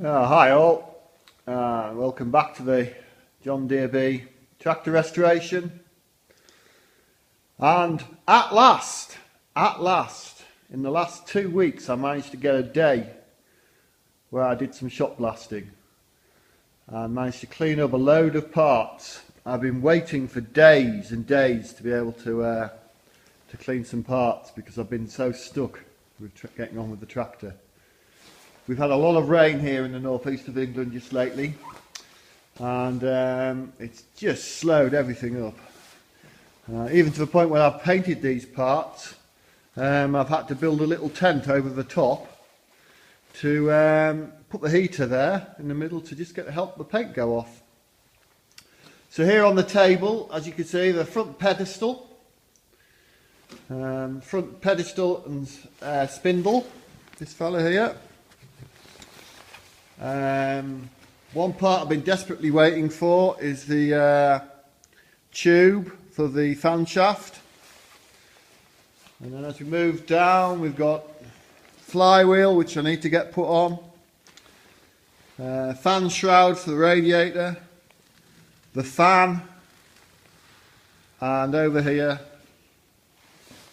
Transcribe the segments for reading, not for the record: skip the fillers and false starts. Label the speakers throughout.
Speaker 1: Hi all, welcome back to the John Deere B tractor restoration. And at last, in the last 2 weeks I managed to get a day where I did some shop blasting and managed to clean up a load of parts. I've been waiting for days and days to be able to clean some parts because I've been so stuck with getting on with the tractor. We've had a lot of rain here in the northeast of England just lately, and it's just slowed everything up. Even to the point where I've painted these parts, I've had to build a little tent over the top to put the heater there in the middle to just help the paint go off. So here on the table, as you can see, the front pedestal and spindle, this fella here. One part I've been desperately waiting for is the tube for the fan shaft, and then as we move down we've got flywheel which I need to get put on, fan shroud for the radiator, the fan, and over here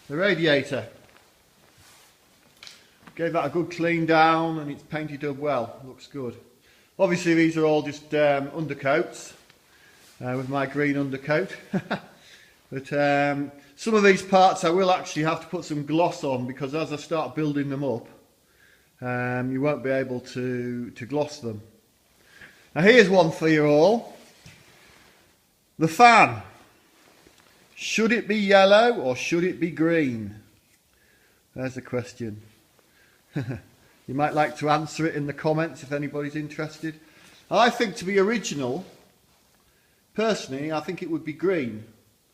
Speaker 1: the radiator. Gave that a good clean down and it's painted up well, looks good. Obviously these are all just undercoats with my green undercoat. But some of these parts I will actually have to put some gloss on because as I start building them up you won't be able to gloss them. Now here's one for you all. The fan. Should it be yellow or should it be green? There's the question. You might like to answer it in the comments if anybody's interested. I think, to be original, personally I think it would be green.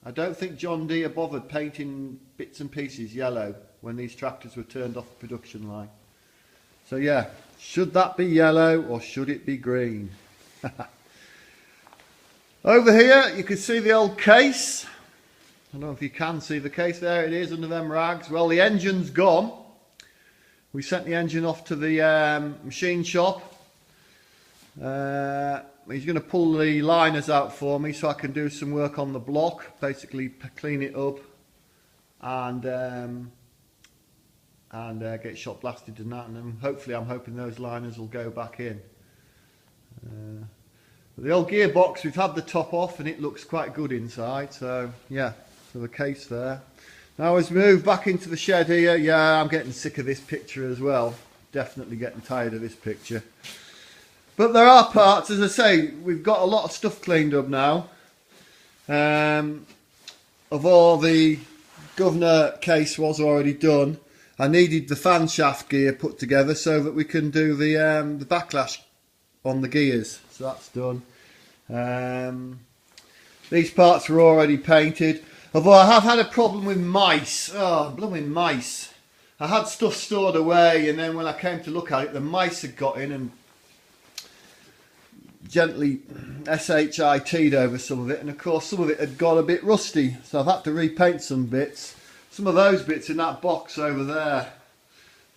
Speaker 1: I don't think John Deere bothered painting bits and pieces yellow when these tractors were turned off the production line. So yeah, should that be yellow or should it be green? Over here you can see the old case. I don't know if you can see the case. There it is under them rags. Well, the engine's gone. We sent the engine off to the machine shop. He's going to pull the liners out for me so I can do some work on the block, basically clean it up and get shot blasted and that, and then hopefully I'm hoping those liners will go back in. The old gearbox, we've had the top off and it looks quite good inside, so yeah, so the case there. Now as we move back into the shed here, yeah, I'm getting sick of this picture as well. Definitely getting tired of this picture. But there are parts, as I say, we've got a lot of stuff cleaned up now. Of all the governor case was already done, I needed the fan shaft gear put together so that we can do the backlash on the gears. So that's done. These parts were already painted. Although I have had a problem with mice. Oh, blooming mice. I had stuff stored away and then when I came to look at it, the mice had got in and gently SHIT'd over some of it. And of course some of it had got a bit rusty. So I've had to repaint some bits. Some of those bits in that box over there.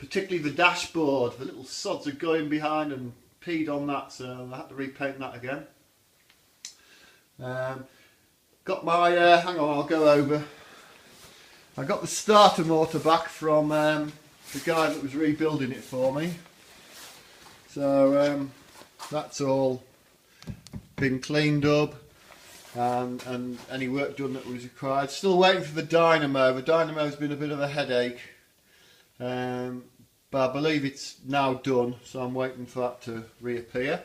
Speaker 1: Particularly the dashboard. The little sods had got in behind and peed on that. So I had to repaint that again. Got my, hang on, I'll go over. I got the starter motor back from the guy that was rebuilding it for me. So that's all been cleaned up and any work done that was required. Still waiting for the dynamo. The dynamo's been a bit of a headache. But I believe it's now done, so I'm waiting for that to reappear.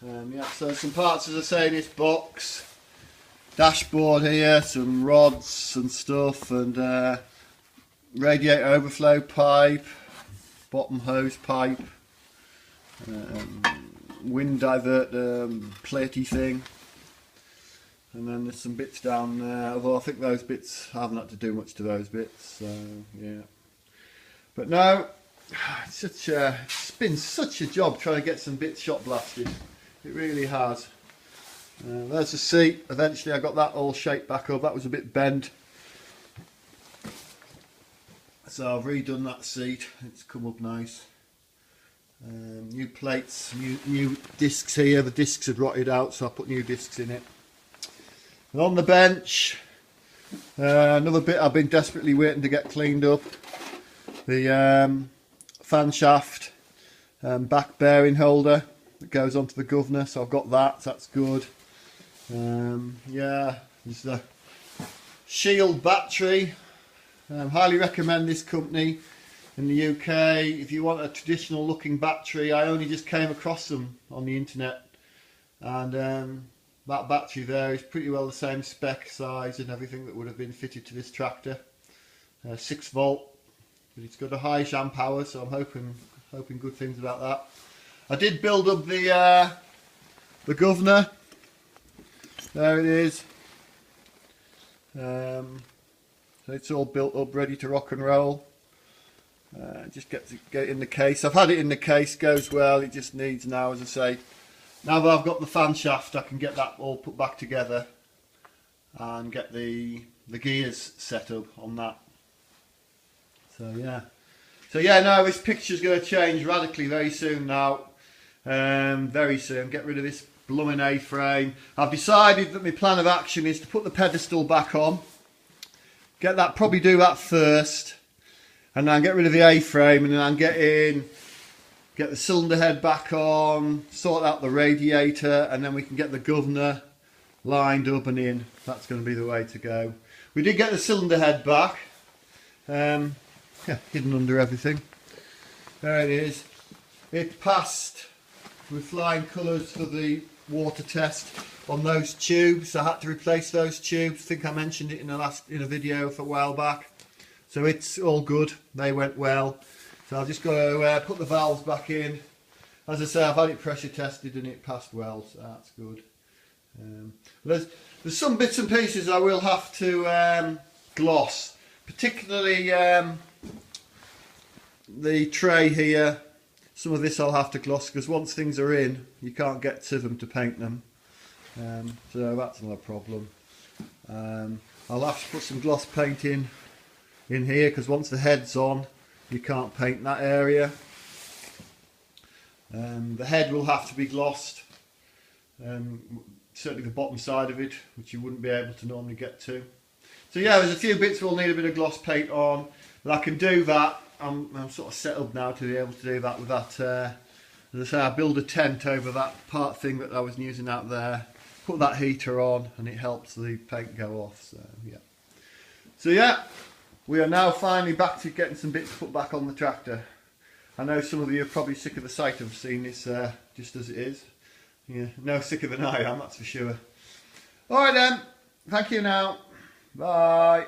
Speaker 1: Yeah, so some parts, as I say, in this box, dashboard here, some rods and stuff, and radiator overflow pipe, bottom hose pipe, wind divert platey thing, and then there's some bits down there, although I think those bits, I haven't had to do much to those bits, so yeah. But no, it's been such a job trying to get some bits shot blasted. It really has. There's the seat. Eventually I got that all shaped back up. That was a bit bent. So I've redone that seat. It's come up nice. New plates, new discs here. The discs had rotted out, so I put new discs in it. And on the bench, another bit I've been desperately waiting to get cleaned up. The fan shaft back bearing holder that goes onto the governor, so I've got that, so that's good. Yeah, there's the Shield battery. Highly recommend this company in the UK. If you want a traditional looking battery, I only just came across them on the internet, and that battery there is pretty well the same spec, size and everything that would have been fitted to this tractor. 6 volt, but it's got a high amp power, so I'm hoping good things about that. I did build up the governor. There it is. So it's all built up, ready to rock and roll. Just get it in the case. I've had it in the case, goes well. It just needs now, as I say, now that I've got the fan shaft, I can get that all put back together and get the gears set up on that. So yeah, no, this picture's going to change radically very soon now. Very soon. Get rid of this blooming A-frame. I've decided that my plan of action is to put the pedestal back on. Probably do that first, and then get rid of the A-frame, and then get the cylinder head back on, sort out the radiator, and then we can get the governor lined up and in. That's going to be the way to go. We did get the cylinder head back, yeah, hidden under everything. There it is. It passed with flying colours for the water test on those tubes. I had to replace those tubes. I think I mentioned it in a video for a while back. So it's all good. They went well. So I've just got to put the valves back in. As I say, I've had it pressure tested and it passed well, so that's good. There's some bits and pieces I will have to gloss, particularly the tray here. Some of this I'll have to gloss because once things are in, you can't get to them to paint them. So that's another problem. I'll have to put some gloss paint in here because once the head's on, you can't paint that area. The head will have to be glossed. Certainly the bottom side of it, which you wouldn't be able to normally get to. So yeah, there's a few bits we'll need a bit of gloss paint on, but I can do that. I'm sort of set up now to be able to do that with that. As I say, I build a tent over that part thing that I was using out there, put that heater on, and it helps the paint go off. So yeah, we are now finally back to getting some bits put back on the tractor. I know some of you are probably sick of the sight of seeing this just as it is. Yeah, no sicker than I am, that's for sure. Alright then, thank you now. Bye.